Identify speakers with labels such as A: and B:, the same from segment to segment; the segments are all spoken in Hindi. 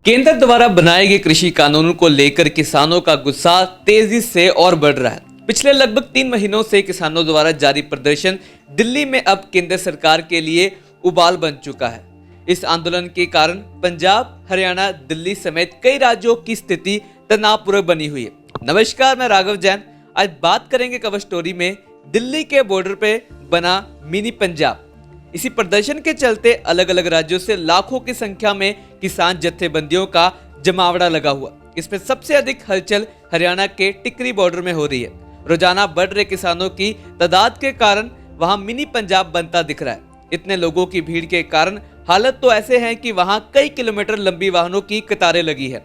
A: केंद्र द्वारा बनाए गए कृषि कानूनों को लेकर किसानों का गुस्सा तेजी से और बढ़ रहा है। पिछले लगभग 3 महीनों से किसानों द्वारा जारी प्रदर्शन दिल्ली में अब केंद्र सरकार के लिए उबाल बन चुका है। इस आंदोलन के कारण पंजाब, हरियाणा, दिल्ली समेत कई राज्यों की स्थिति तनावपूर्ण बनी हुई है। नमस्कार, मैं राघव जैन। आज बात करेंगे कवर स्टोरी में दिल्ली के बॉर्डर पे बना मिनी पंजाब। इसी प्रदर्शन के चलते अलग अलग राज्यों से लाखों की संख्या में किसान जत्थेबंदियों का जमावड़ा लगा हुआ। इसमें सबसे अधिक हलचल हरियाणा के टिकरी बॉर्डर में हो रही है। रोजाना बढ़ रहे किसानों की तादाद के कारण वहां मिनी पंजाब बनता दिख रहा है। इतने लोगों की भीड़ के कारण हालत तो ऐसे है कि वहां कई किलोमीटर लंबी वाहनों की कतारें लगी है।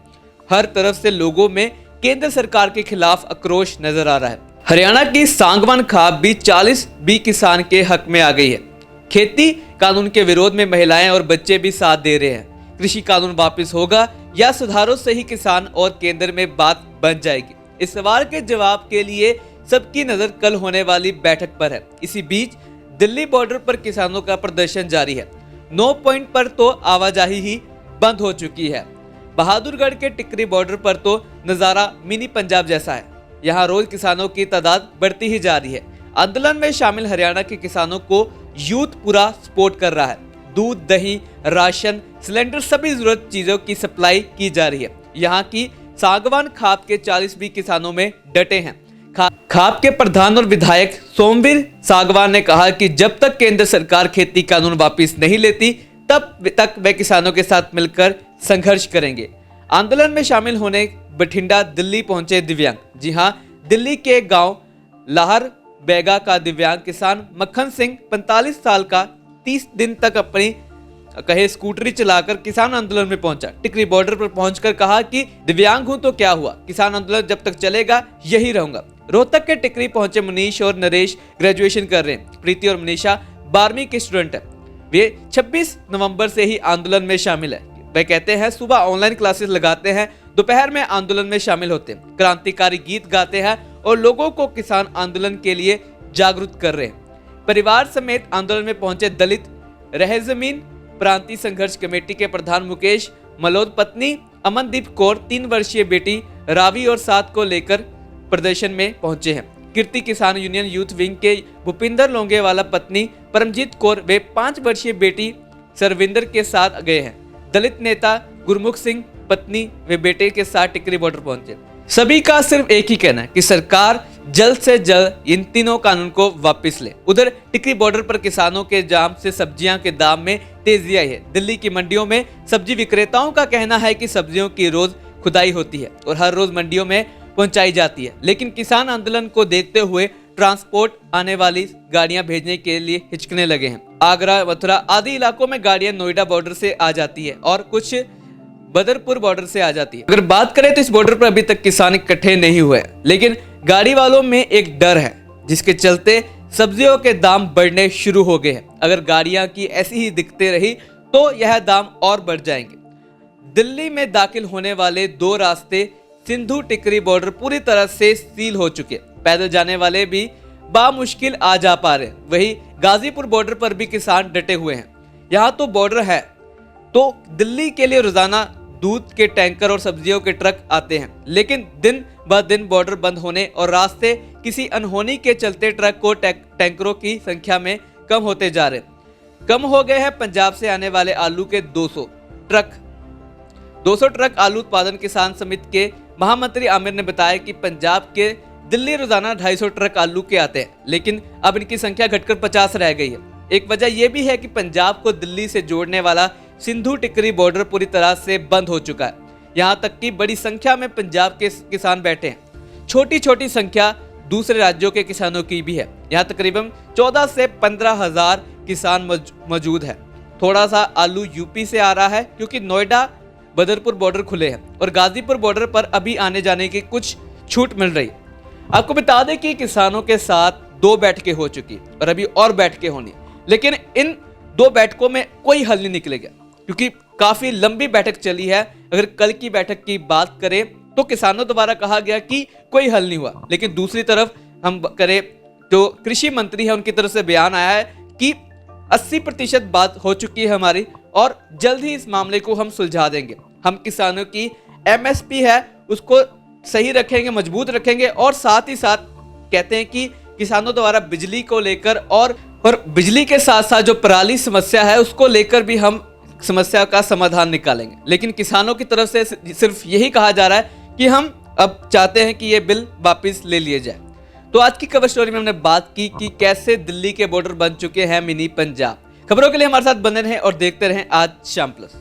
A: हर तरफ से लोगों में केंद्र सरकार के खिलाफ आक्रोश नजर आ रहा है। हरियाणा की सांगवान खाप भी 40 बी किसान के हक में आ गई है। खेती कानून के विरोध में महिलाएं और बच्चे भी साथ दे रहे हैं। कृषि कानून वापस होगा या सुधारों से ही किसान और केंद्र में बात बन जाएगी? इस सवाल के जवाब के लिए सबकी नजर कल होने वाली बैठक पर है। इसी बीच दिल्ली बॉर्डर पर किसानों का प्रदर्शन जारी है। 9 पॉइंट पर तो आवाजाही ही बंद हो चुकी है। बहादुरगढ़ के टिकरी बॉर्डर पर तो नजारा मिनी पंजाब जैसा है। यहाँ रोज किसानों की तादाद बढ़ती ही जा रही है। आंदोलन में शामिल हरियाणा के किसानों को यूथ पूरा सपोर्ट कर रहा है। दूध, दही, राशन, सिलेंडर, सभी जरूरत चीजों की सप्लाई की जा रही है। यहाँ की सांगवान खाप के 40 भी किसानों में डटे हैं। खाप के प्रधान और विधायक सोमवीर सांगवान ने कहा कि जब तक केंद्र सरकार खेती कानून वापस नहीं लेती तब तक वे किसानों के साथ मिलकर संघर्ष करेंगे। आंदोलन में शामिल होने बठिंडा, दिल्ली पहुंचे दिव्यांग। जी हाँ, दिल्ली के गांव लाहर बेगा का दिव्यांग किसान मक्खन सिंह 45 साल का 30 दिन तक अपनी स्कूटरी चलाकर किसान आंदोलन में पहुंचा। टिकरी बॉर्डर पर पहुंचकर कहा कि दिव्यांग हूं तो क्या हुआ, किसान आंदोलन जब तक चलेगा यही रहूंगा। रोहतक के टिकरी पहुंचे मनीष और नरेश ग्रेजुएशन कर रहे हैं। प्रीति और मनीषा 12वीं के स्टूडेंट है। वे 26 नवंबर से ही आंदोलन में शामिल है। वे कहते हैं सुबह ऑनलाइन क्लासेस लगाते हैं, दोपहर में आंदोलन में शामिल होते हैं, क्रांतिकारी गीत गाते हैं और लोगों को किसान आंदोलन के लिए जागरूक कर रहे हैं। परिवार समेत आंदोलन में पहुंचे दलित रहे जमीन प्रांतीय संघर्ष कमेटी के प्रधान मुकेश मलोद, पत्नी अमनदीप कौर, 3 वर्षीय बेटी रावी और 7 को लेकर प्रदर्शन में पहुंचे हैं। कीर्ति किसान यूनियन यूथ विंग के भूपिंदर लोंगेवाला, पत्नी परमजीत कौर वे 5 वर्षीय बेटी सरविंदर के साथ गए हैं। दलित नेता गुरमुख सिंह पत्नी व बेटे के साथ टिकरी बॉर्डर पहुंचे। सभी का सिर्फ एक ही कहना है कि सरकार जल्द से जल्द इन तीनों कानून को वापस ले। उधर टिकरी बॉर्डर पर किसानों के जाम से सब्जियां के दाम में तेजी आई है। दिल्ली की मंडियों में सब्जी विक्रेताओं का कहना है कि सब्जियों की रोज खुदाई होती है और हर रोज मंडियों में पहुंचाई जाती है, लेकिन किसान आंदोलन को देखते हुए ट्रांसपोर्ट आने वाली गाड़ियां भेजने के लिए हिचकने लगे हैं। आगरा, मथुरा आदि इलाकों में गाड़ियां नोएडा बॉर्डर से आ जाती है और कुछ बदरपुर बॉर्डर से आ जाती है। अगर बात करें तो इस बॉर्डर पर अभी तक किसान इकट्ठे नहीं हुए, लेकिन गाड़ी वालों में एक डर है जिसके चलते सब्जियों के दाम बढ़ने शुरू हो गए हैं। अगर गाड़ियां की ऐसी ही दिखते रही तो यह दाम और बढ़ जाएंगे। दिल्ली में दाखिल होने वाले 2 रास्ते सिंधु टिकरी बॉर्डर पूरी तरह से सील हो चुके। पैदल जाने वाले भी बामुश्किल आ जा पा रहे। वहीं गाजीपुर बॉर्डर पर भी किसान डटे हुए हैं। यहाँ तो बॉर्डर है तो दिल्ली के लिए रोजाना दूध के टैंकर और सब्जियों के ट्रक आते हैं, लेकिन दिन ब दिन बॉर्डर बंद होने और रास्ते किसी अनहोनी के चलते ट्रक को टैंकरों की संख्या में कम होते जा रहे। कम हो गए हैं पंजाब से आने वाले आलू के 200 ट्रक। आलू उत्पादन किसान समिति के महामंत्री आमिर ने बताया कि पंजाब के दिल्ली रोजाना 250 ट्रक आलू के आते हैं, लेकिन अब इनकी संख्या घटकर 50 रह गई है। एक वजह यह भी है कि पंजाब को दिल्ली से जोड़ने वाला सिंधु टिकरी बॉर्डर पूरी तरह से बंद हो चुका है। यहां तक कि बड़ी संख्या में पंजाब के किसान बैठे हैं। छोटी छोटी संख्या दूसरे राज्यों के किसानों की भी है। यहां तकरीबन 14 से 15 हजार किसान मौजूद है। थोड़ा सा आलू यूपी से आ रहा है क्योंकि नोएडा बदरपुर बॉर्डर खुले हैं और गाजीपुर बॉर्डर पर अभी आने जाने की कुछ छूट मिल रही। आपको बता दें कि किसानों के साथ 2 बैठकें हो चुकी और अभी और बैठकें होनी, लेकिन इन 2 बैठकों में कोई हल नहीं निकलेगा क्योंकि काफी लंबी बैठक चली है। अगर कल की बैठक की बात करें तो किसानों द्वारा कहा गया कि कोई हल नहीं हुआ, लेकिन दूसरी तरफ हम करें तो कृषि मंत्री है उनकी तरफ से बयान आया है कि 80% बात हो चुकी है हमारी और जल्द ही इस मामले को हम सुलझा देंगे। हम किसानों की एमएसपी है उसको सही रखेंगे, मजबूत रखेंगे और साथ ही साथ कहते हैं कि किसानों द्वारा बिजली को लेकर और बिजली के साथ साथ जो पराली समस्या है उसको लेकर भी हम समस्या का समाधान निकालेंगे। लेकिन किसानों की तरफ से सिर्फ यही कहा जा रहा है कि हम अब चाहते हैं कि ये बिल वापस ले लिए जाए। तो आज की कवर स्टोरी में हमने बात की कि कैसे दिल्ली के बॉर्डर बन चुके हैं मिनी पंजाब। खबरों के लिए हमारे साथ बने रहें और देखते रहें आज शाम प्लस।